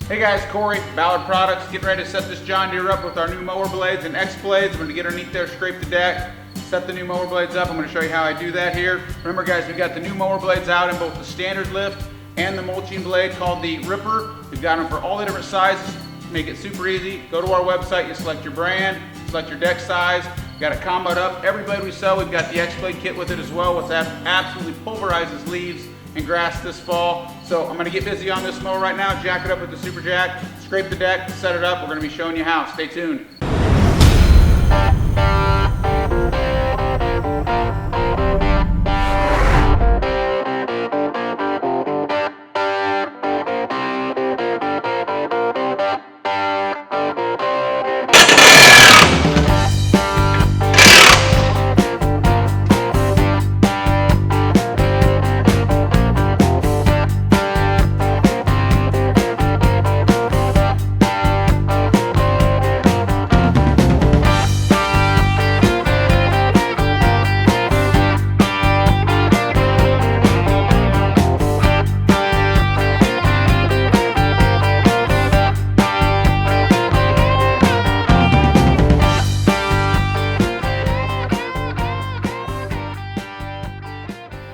Hey guys, Kory, Ballard Products, getting ready to set this John Deere up with our new mower blades and X blades. I'm going to get underneath there, scrape the deck, set the new mower blades up. I'm going to show you how I do that here. Remember guys, we've got the new mower blades out in both the standard lift and the mulching blade called the Ripper. We've got them for all the different sizes. Make it super easy. Go to our website, you select your brand, select your deck size. We've got it comboed up. Every blade we sell, we've got the X blade kit with it as well, which absolutely pulverizes leaves and grass this fall. So I'm gonna get busy on this mower right now, jack it up with the Super Jack, scrape the deck, set it up. We're gonna be showing you how. Stay tuned.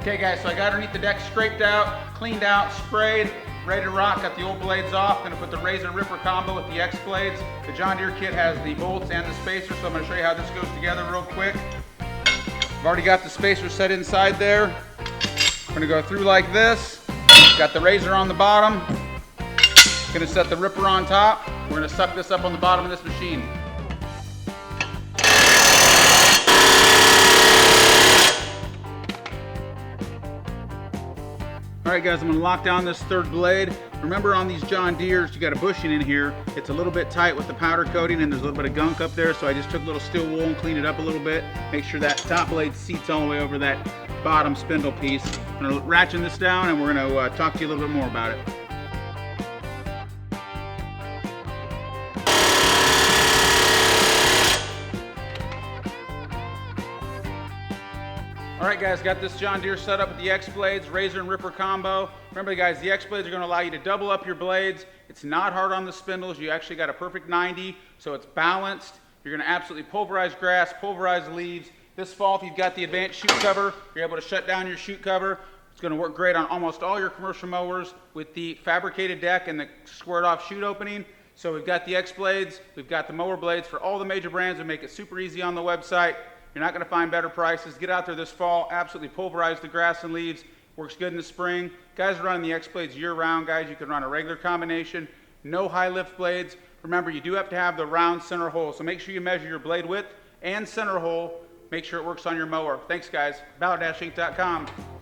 Okay guys, so I got underneath the deck scraped out, cleaned out, sprayed, ready to rock. Got the old blades off. Gonna put the razor and ripper combo with the X blades. The John Deere kit has the bolts and the spacer, so I'm gonna show you how this goes together real quick. I've already got the spacer set inside there. I'm gonna go through like this. Got the razor on the bottom. Gonna set the ripper on top. We're gonna suck this up on the bottom of this machine. All right guys, I'm gonna lock down this third blade. Remember on these John Deeres, you got a bushing in here. It's a little bit tight with the powder coating and there's a little bit of gunk up there, so I just took a little steel wool and cleaned it up a little bit. Make sure that top blade seats all the way over that bottom spindle piece. I'm gonna ratchet this down and we're gonna talk to you a little bit more about it. All right guys, got this John Deere set up with the X blades, razor and ripper combo. Remember guys, the X blades are gonna allow you to double up your blades. It's not hard on the spindles. You actually got a perfect 90, so it's balanced. You're gonna absolutely pulverize grass, pulverize leaves. This fall, if you've got the advanced chute cover, you're able to shut down your chute cover. It's gonna work great on almost all your commercial mowers with the fabricated deck and the squared off chute opening. So we've got the X blades, we've got the mower blades for all the major brands. We make it super easy on the website. You're not going to find better prices. Get out there this fall, absolutely pulverize the grass and leaves. Works good in the spring. Guys are running the X blades year round, guys. You can run a regular combination, no high lift blades. Remember, you do have to have the round center hole, so make sure you measure your blade width and center hole. Make sure it works on your mower. Thanks guys, Ballard-Inc.com.